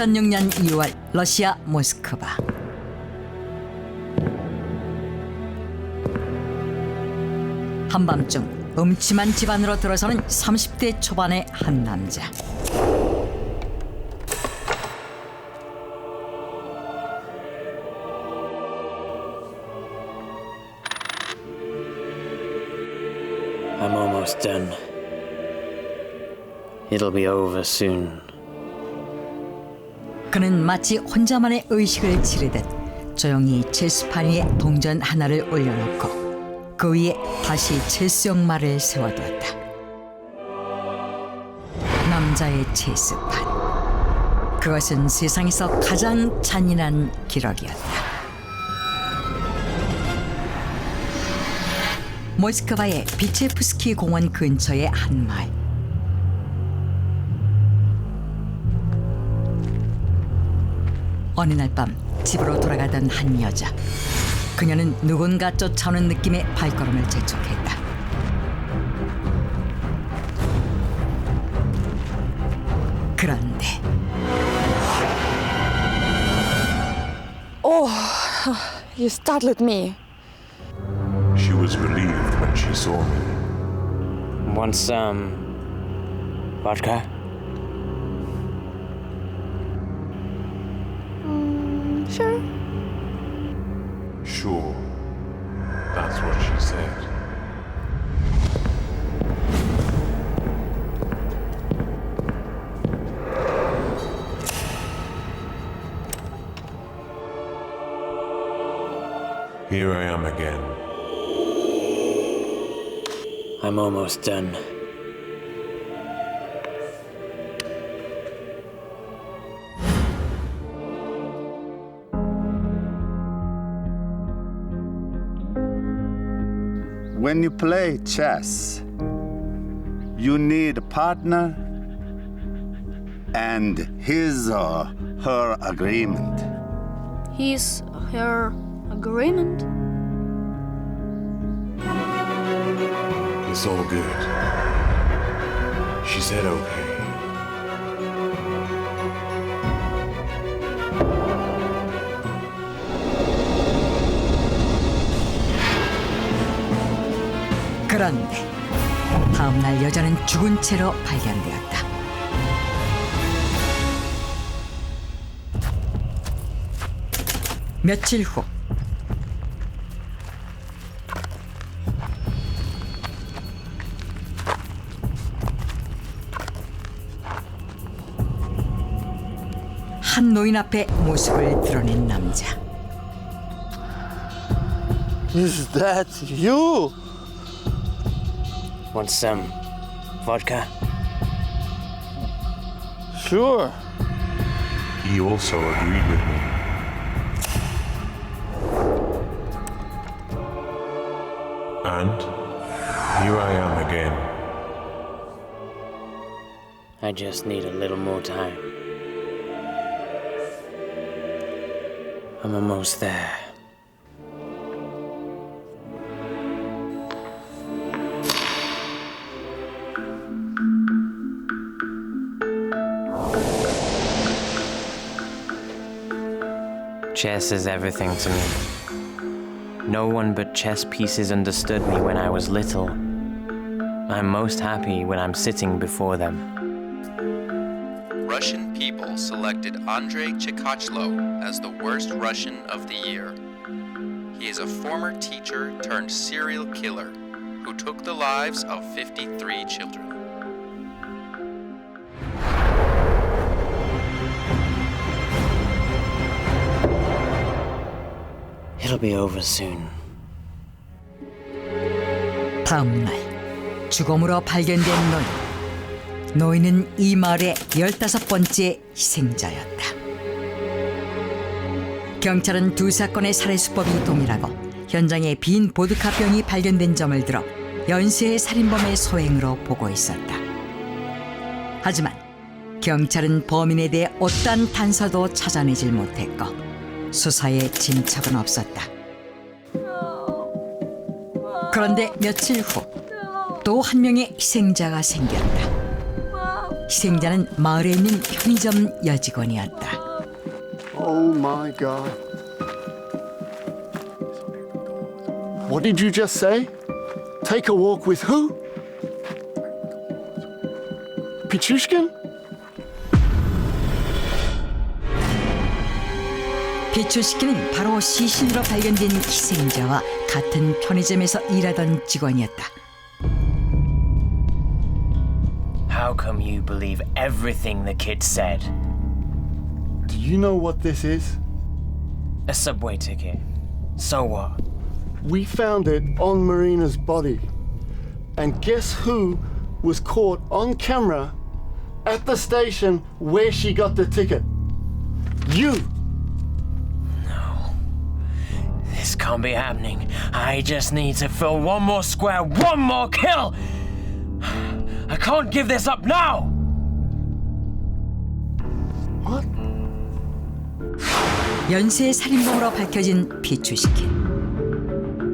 2006년 2월 러시아 모스크바. 한밤중 음침한 집안으로 들어서는 30대 초반의 한 남자. I'm almost done. It'll be over soon. 그는 마치 혼자만의 의식을 지르듯 조용히 체스판 위에 동전 하나를 올려놓고 그 위에 다시 체스용말을 세워두었다. 남자의 체스판. 그것은 세상에서 가장 잔인한 기록이었다. 모스크바의 비체프스키 공원 근처의 한 마을. 어느 날 밤 집으로 돌아가던 한 여자. 그녀는 누군가 쫓아오는 느낌의 발걸음을 재촉했다. 그런데 Oh, you startled me. She was relieved when she saw me. Want some vodka? Sure. Sure. That's what she said. Here I am again. I'm almost done. When you play chess, you need a partner and his or her agreement. His, her agreement? It's all good. She said okay. 그런데 다음날 여자는 죽은 채로 발견되었다. 며칠 후 한 노인 앞에 모습을 드러낸 남자. Is that you? Want some vodka? Sure. He also agreed with me. And here I am again. I just need a little more time. I'm almost there. Chess is everything to me. No one but chess pieces understood me when I was little. I'm most happy when I'm sitting before them. Russian people selected Andrei Chikachlo as the worst Russian of the year. He is a former teacher turned serial killer who took the lives of 53 children. It'll be over soon. 다음 날 죽음으로 발견된 노인. 노인은 이 마을의 15번째 희생자였다. 경찰은 두 사건의 살해 수법이 동일하고 현장에 빈 보드카 병이 발견된 점을 들어 연쇄 살인범의 소행으로 보고 있었다. 하지만 경찰은 범인에 대해 어떠한 단서도 찾아내질 못했고 수사에 진척은 없었다. 그런데 며칠 후 또 한 명의 희생자가 생겼다. 희생자는 마을에 있는 편의점 여직원이었다. Oh my God. What did you just say? Take a walk with who? Pichushkin? 피추시키는 바로 시신으로 발견된 희생자와 같은 편의점에서 일하던 직원이었다. How come you believe everything the kid said? Do you know what this is? A subway ticket. So what? We found it on Marina's body. And guess who was caught on camera at the station where she got the ticket? You! This can't be happening. I just need to fill one more square, one more kill! I can't give this up now! What? 연쇄 살인범으로 밝혀진 피추시킨.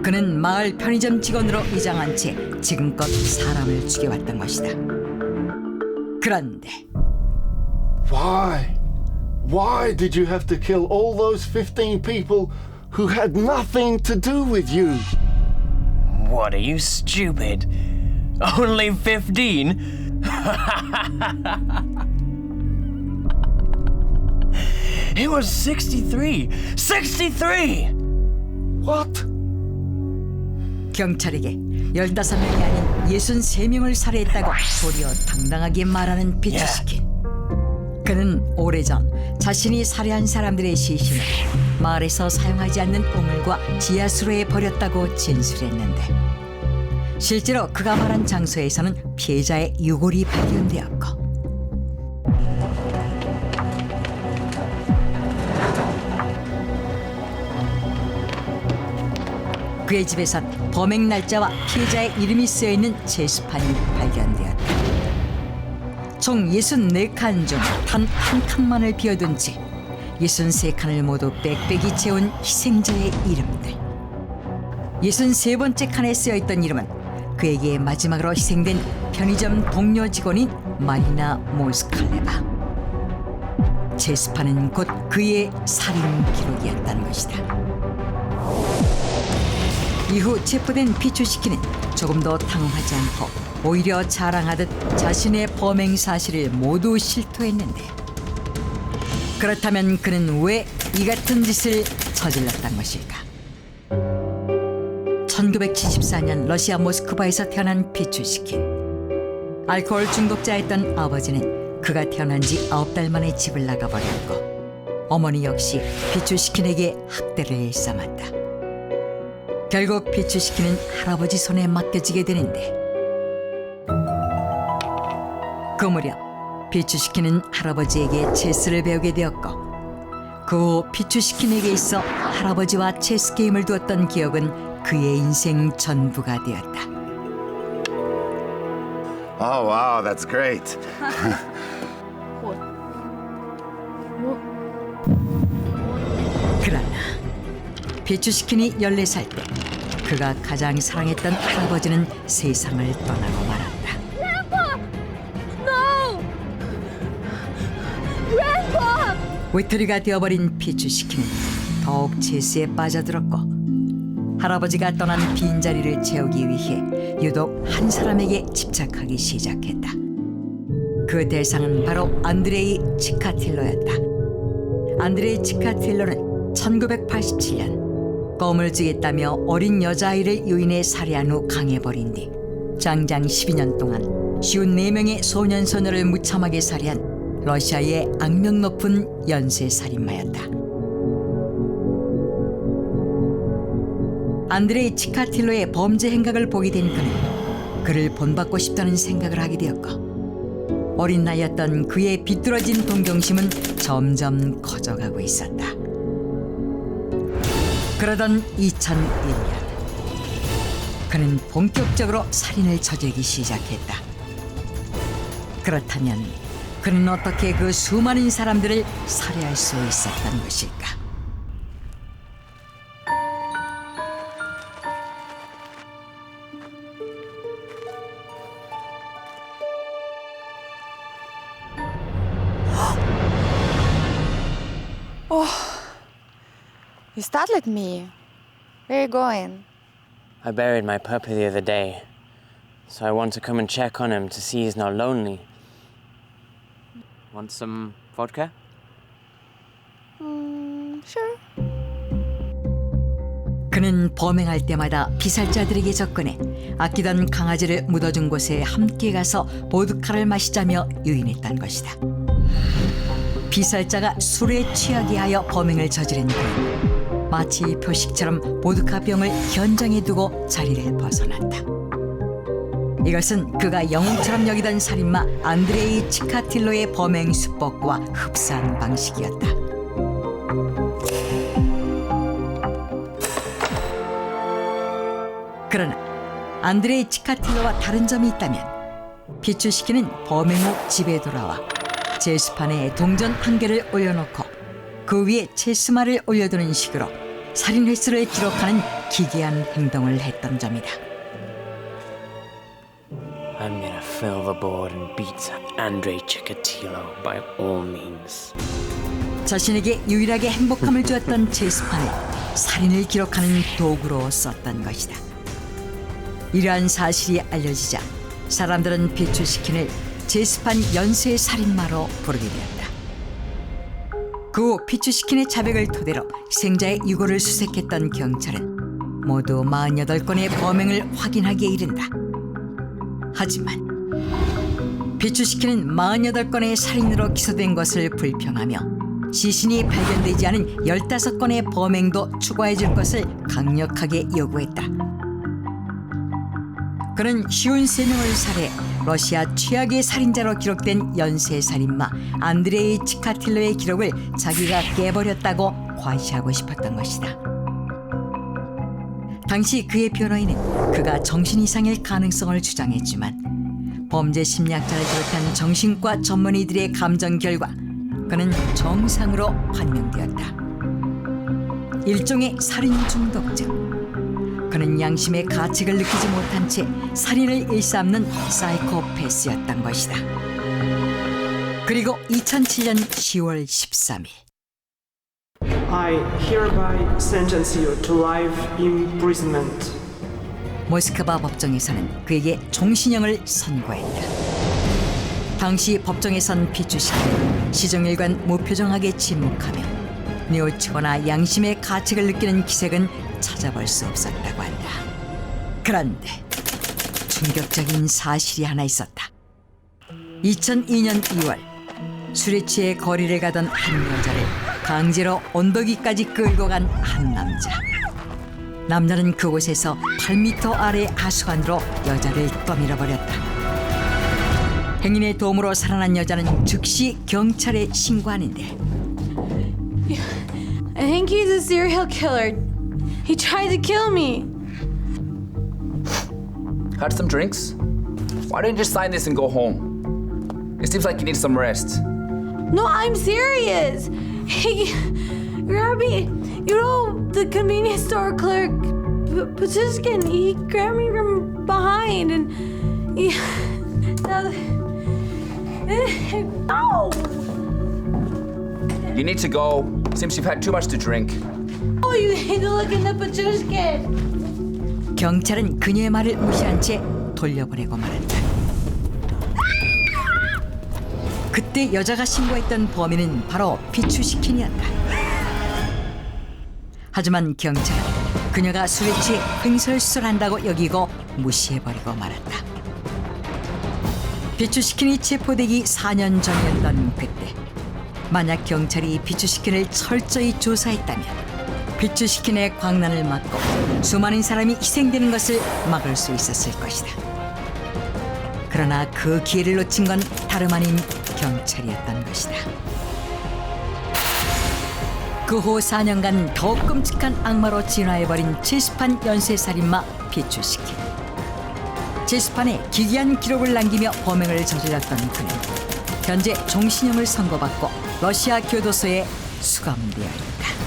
그는 마을 편의점 직원으로 위장한 채 지금껏 사람을 죽여왔던 것이다. 그런데 Why? Why did you have to kill all those 15 people who had nothing to do with you? What, are you stupid? Only 15? It was 63! 63! What? 경찰에게 15명이 아닌 63명을 살해했다고 도리어 당당하게 말하는 피추시킨. 그는 오래전 자신이 살해한 사람들의 시신을 마을에서 사용하지 않는 우물과 지하수로에 버렸다고 진술했는데 실제로 그가 말한 장소에서는 피해자의 유골이 발견되었고 그의 집에선 범행 날짜와 피해자의 이름이 쓰여있는 제수판이 발견되었다. 총 64칸 중 단 한 칸만을 비워둔 채 63칸을 모두 빽빽이 채운 희생자의 이름들. 63번째 칸에 쓰여있던 이름은 그에게 마지막으로 희생된 편의점 동료 직원인 마리나 모스칼레바. 제수판은 곧 그의 살인 기록이었다는 것이다. 이후 체포된 피추시키는 조금 더 당황하지 않고 오히려 자랑하듯 자신의 범행 사실을 모두 실토했는데 그렇다면 그는 왜 이 같은 짓을 저질렀단 것일까? 1974년 러시아 모스크바에서 태어난 피추시킨. 알코올 중독자였던 아버지는 그가 태어난 지 9달 만에 집을 나가버렸고 어머니 역시 피추시킨에게 학대를 일삼았다. 결국 피추시킨은 할아버지 손에 맡겨지게 되는데 그 무렵 피추시킨은 할아버지에게 체스를 배우게 되었고 그 후 피추시킨에게 있어 할아버지와 체스 게임을 두었던 기억은 그의 인생 전부가 되었다. Oh, wow, that's great. 그러나 피추시킨이 14살 때 그가 가장 사랑했던 할아버지는 세상을 떠나고 말았다. 외톨이가 되어버린 피추시킨은 더욱 체스에 빠져들었고 할아버지가 떠난 빈자리를 채우기 위해 유독 한 사람에게 집착하기 시작했다. 그 대상은 바로 안드레이 치카틸로였다. 안드레이 치카틸로는 1987년 껌을 쥐겠다며 어린 여자아이를 유인해 살해한 후 강해버린 뒤 장장 12년 동안 54명의 소년 소녀를 무참하게 살해한 러시아의 악명 높은 연쇄살인마였다. 안드레이 치카틸로의 범죄 행각을 보게 된 그는 그를 본받고 싶다는 생각을 하게 되었고 어린 나이였던 그의 비뚤어진 동경심은 점점 커져가고 있었다. 그러던 2001년 그는 본격적으로 살인을 저지르기 시작했다. 그렇다면 그는 어떻게 그 수많은 사람들을 살해할 수 있었던 것일까? You startled me. Where are you going? I buried my puppy the other day, so I want to come and check on him to see he's not lonely. Want some vodka? Sure. 그는 범행할 때마다 피살자들에게 접근해 아끼던 강아지를 묻어준 곳에 함께 가서 보드카를 마시자며 유인했던 것이다. 피살자가 술에 취하게 하여 범행을 저지른 그는 마치 표식처럼 보드카병을 현장에 두고 자리를 벗어났다. 이것은 그가 영웅처럼 여기던 살인마 안드레이 치카틸로의 범행 수법과 흡사한 방식이었다. 그러나 안드레이 치카틸로와 다른 점이 있다면 피추시키는 범행 후 집에 돌아와 제수판에 동전 한 개를 올려놓고 그 위에 체스말을 올려두는 식으로 살인 횟수를 기록하는 기괴한 행동을 했던 점이다. I'm gonna fill the board and beat Andrei Chikatilo by all means. 자신에게 유일하게 행복함을 주었던 체스판을 살인을 기록하는 도구로 썼던 것이다. 이러한 사실이 알려지자 사람들은 피추시킨을 제스판 연쇄 살인마로 부르게 되었다. 그 후 피추시킨의 자백을 토대로 생자의 유골을 수색했던 경찰은 모두 48건의 범행을 확인하기에 이른다. 하지만 피추시킨은 48건의 살인으로 기소된 것을 불평하며 시신이 발견되지 않은 15건의 범행도 추가해 줄 것을 강력하게 요구했다. 그는 53명을 살해 러시아 최악의 살인자로 기록된 연쇄살인마 안드레이 치카틸로의 기록을 자기가 깨버렸다고 과시하고 싶었던 것이다. 당시 그의 변호인은 그가 정신 이상일 가능성을 주장했지만 범죄 심리학자를 비롯한 정신과 전문의들의 감정 결과 그는 정상으로 판명되었다. 일종의 살인 중독증. 그는 양심의 가책을 느끼지 못한 채 살인을 일삼는 사이코패스였던 것이다. 그리고 2007년 10월 13일 I hereby sentence you to life imprisonment. 모스크바 법정에서는 그에게 종신형을 선고했다. 당시 법정에선 피추시키는 시종일관 무표정하게 침묵하며 뉘우치거나 양심의 가책을 느끼는 기색은 찾아볼 수 없었다고 한다. 그런데 충격적인 사실이 하나 있었다. 2002년 2월 술에 취해 거리를 가던 한 여자를 강제로 언덕 위까지 끌고 간 한 남자. 남자는 그곳에서 8m 아래 하수관으로 여자를 떠밀어버렸다. 행인의 도움으로 살아난 여자는 즉시 경찰에 신고하는데 I think he's a serial killer. He tried to kill me. Had some drinks? Why don't you just sign this and go home? It seems like you need some rest. No, I'm serious. He grabbed me. You know, the convenience store clerk, Patuskin, he grabbed me from behind and he... Ow! You need to go. Seems you've had too much to drink. Oh, you need to look in the Patuskin. 경찰은 그녀의 말을 무시한 채 돌려보내고 말았다. 그때 여자가 신고했던 범인은 바로 피추시킨이었다. 하지만 경찰은 그녀가 술에 취해 횡설수설한다고 여기고 무시해버리고 말았다. 피추시킨이 체포되기 4년 전이었던 그때 만약 경찰이 피추시킨을 철저히 조사했다면 피추시킨의 광란을 막고 수많은 사람이 희생되는 것을 막을 수 있었을 것이다. 그러나 그 기회를 놓친 건 다름 아닌 경찰이었던 것이다. 그 후 4년간 더욱 끔찍한 악마로 진화해버린 제수판 연쇄살인마 피추시킨. 제수판에 기괴한 기록을 남기며 범행을 저질렀던 그는 현재 종신형을 선고받고 러시아 교도소에 수감되어 있다.